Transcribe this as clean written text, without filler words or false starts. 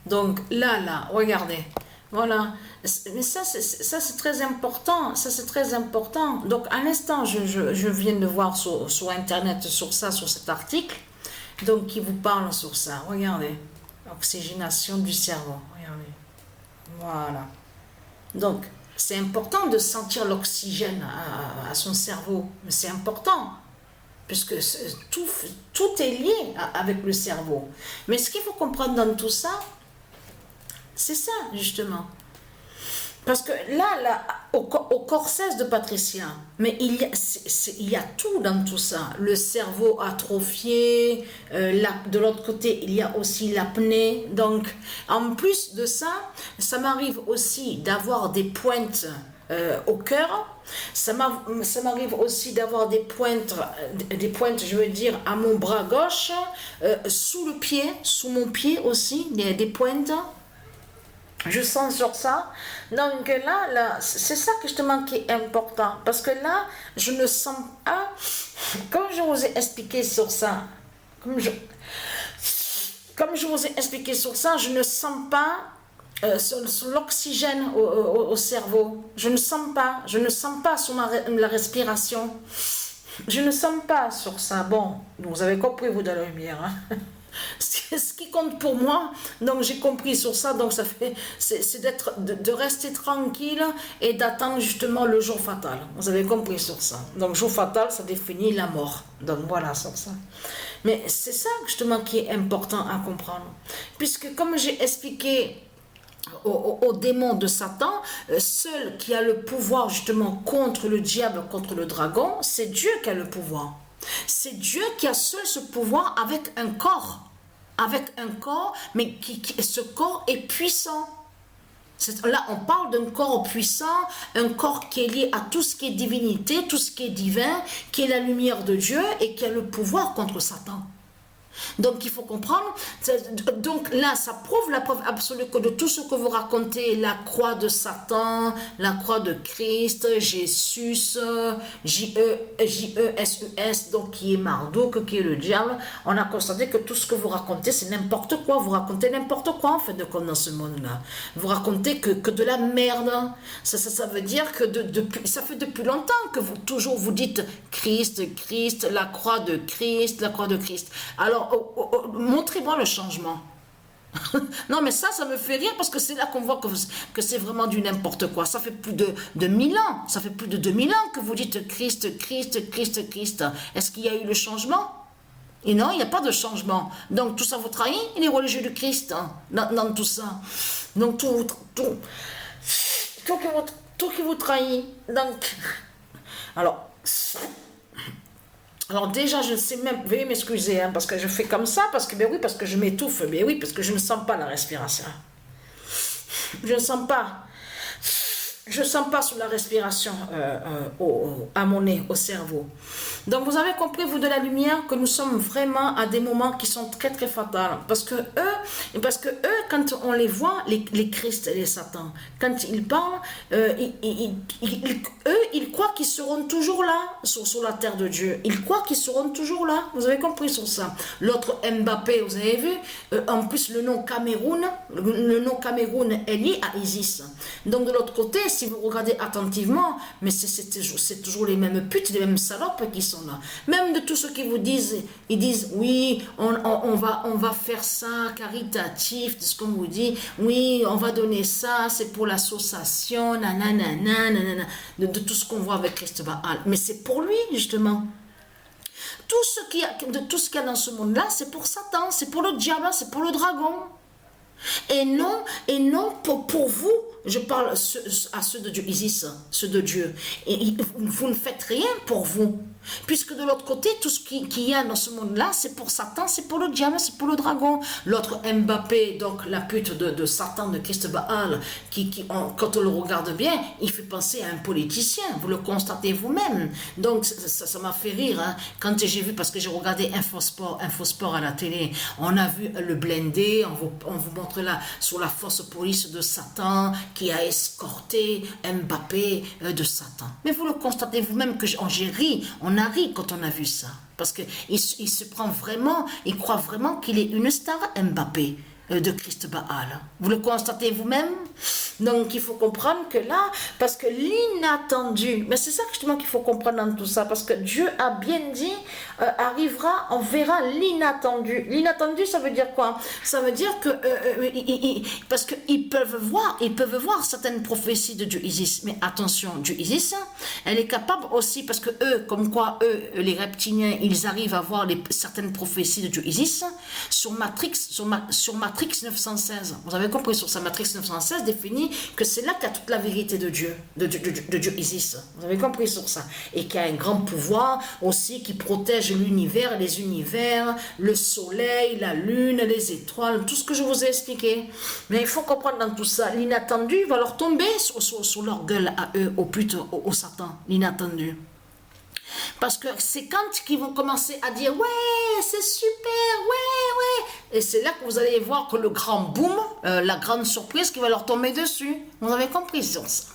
Donc là, regardez. Voilà. Mais ça, c'est très important. Ça, c'est très important. Donc, à l'instant, je viens de voir sur Internet, sur cet article, donc, qui vous parle sur ça. Regardez. Oxygénation du cerveau. Regardez. Voilà. Donc, c'est important de sentir l'oxygène à son cerveau. Mais c'est important. Puisque tout est lié avec le cerveau. Mais ce qu'il faut comprendre dans tout ça, c'est ça, justement. Parce que là au corps 16 de Patricia, mais il y a tout dans tout ça. Le cerveau atrophié, de l'autre côté, il y a aussi l'apnée. Donc, en plus de ça, ça m'arrive aussi d'avoir des pointes au cœur. Ça m'arrive aussi d'avoir des pointes, je veux dire, à mon bras gauche, sous le pied, sous mon pied aussi, des pointes. Je sens sur ça. Donc là c'est ça que justement qui est important. Parce que là, je ne sens pas, comme je vous ai expliqué sur ça, comme je vous ai expliqué sur ça, je ne sens pas sur l'oxygène au cerveau. Je ne sens pas sur la respiration. Je ne sens pas sur ça. Bon, vous avez compris, vous, de la lumière. Hein? Ce qui compte pour moi, donc j'ai compris sur ça, donc c'est de rester tranquille et d'attendre justement le jour fatal. Vous avez compris sur ça. Donc jour fatal, ça définit la mort. Donc voilà sur ça. Mais c'est ça justement qui est important à comprendre. Puisque comme j'ai expliqué au démon de Satan, seul qui a le pouvoir justement contre le diable, contre le dragon, c'est Dieu qui a le pouvoir. C'est Dieu qui a seul ce pouvoir avec un corps. Mais ce corps est puissant. Là, on parle d'un corps puissant, un corps qui est lié à tout ce qui est divinité, tout ce qui est divin, qui est la lumière de Dieu et qui a le pouvoir contre Satan. Donc il faut comprendre, donc là ça prouve la preuve absolue que de tout ce que vous racontez, la croix de Satan, la croix de Christ, Jésus, J-E-S-U-S, donc qui est Marduk, qui est le diable, on a constaté que tout ce que vous racontez c'est n'importe quoi, vous racontez n'importe quoi en fait de comme dans ce monde-là. Vous racontez que de la merde, ça veut dire que ça fait depuis longtemps que vous dites Christ, la croix de Christ, la croix de Christ. Alors montrez-moi le changement. Non mais ça me fait rire parce que c'est là qu'on voit que c'est vraiment du n'importe quoi. Ça fait plus de 1000 ans, ça fait plus de 2000 ans que vous dites Christ. Est-ce qu'il y a eu le changement? Et non, il n'y a pas de changement. Donc tout ça vous trahit les religieux du Christ dans tout ça. Donc tout qui vous trahit. Donc alors déjà, je ne sais même, veuillez m'excuser, hein, parce que je fais comme ça, parce que je m'étouffe, parce que je ne sens pas la respiration. Je ne sens pas sur la respiration à mon nez, au cerveau. Donc vous avez compris, vous de la lumière, que nous sommes vraiment à des moments qui sont très très fatals. Parce que eux, quand on les voit, les Christ et les Satan, quand ils parlent, ils croient qu'ils seront toujours là, sur la terre de Dieu. Ils croient qu'ils seront toujours là. Vous avez compris sur ça. L'autre Mbappé, vous avez vu, en plus le nom Cameroun est lié à Isis. Donc de l'autre côté, si vous regardez attentivement, mais c'est toujours les mêmes putes, les mêmes salopes qui sont là. Même de tous ceux qui vous disent, ils disent oui, on va faire ça caritatif, de ce qu'on vous dit, oui, on va donner ça, c'est pour l'association, nanana, de tout ce qu'on voit avec Christ Baal. Mais c'est pour lui, justement. Tout ce qu'il y a dans ce monde-là, c'est pour Satan, c'est pour le diable, c'est pour le dragon. Et non pour vous, je parle à ceux de Dieu, Isis, ceux de Dieu. Et vous ne faites rien pour vous. Puisque de l'autre côté, tout ce qu'il y a dans ce monde-là, c'est pour Satan, c'est pour le diable, c'est pour le dragon. L'autre Mbappé, donc la pute de Satan, de Christ Baal, quand on le regarde bien, il fait penser à un politicien. Vous le constatez vous-même. Donc ça m'a fait rire, hein, quand j'ai vu, parce que j'ai regardé Infosport à la télé, on a vu le blindé, on vous montre là, sur la fausse police de Satan, qui a escorté Mbappé de Satan. Mais vous le constatez vous-même que j'ai ri, on a ri quand on a vu ça. Parce qu'il se prend vraiment, il croit vraiment qu'il est une star, Mbappé. de Christ Baal. Vous le constatez vous-même? Donc il faut comprendre que là, parce que l'inattendu, mais c'est ça justement qu'il faut comprendre dans tout ça, parce que Dieu a bien dit, arrivera, on verra l'inattendu. L'inattendu, ça veut dire quoi? Ça veut dire que, parce qu'ils peuvent voir certaines prophéties de Dieu Isis, mais attention, Dieu Isis, elle est capable aussi, parce que eux, comme quoi eux, les reptiliens, ils arrivent à voir certaines prophéties de Dieu Isis sur Matrix 916. Vous avez compris, sur sa Matrix 916 définie que c'est là qu'il y a toute la vérité de Dieu, de Dieu Isis. Vous avez compris sur ça. Et qu'il y a un grand pouvoir aussi qui protège l'univers, les univers, le soleil, la lune, les étoiles, tout ce que je vous ai expliqué. Mais il faut comprendre dans tout ça, l'inattendu va leur tomber sur leur gueule à eux, au Satan, l'inattendu. Parce que c'est quand ils vont commencer à dire ouais c'est super, ouais, et c'est là que vous allez voir que le grand boom, la grande surprise qui va leur tomber dessus. Vous avez compris sur ça.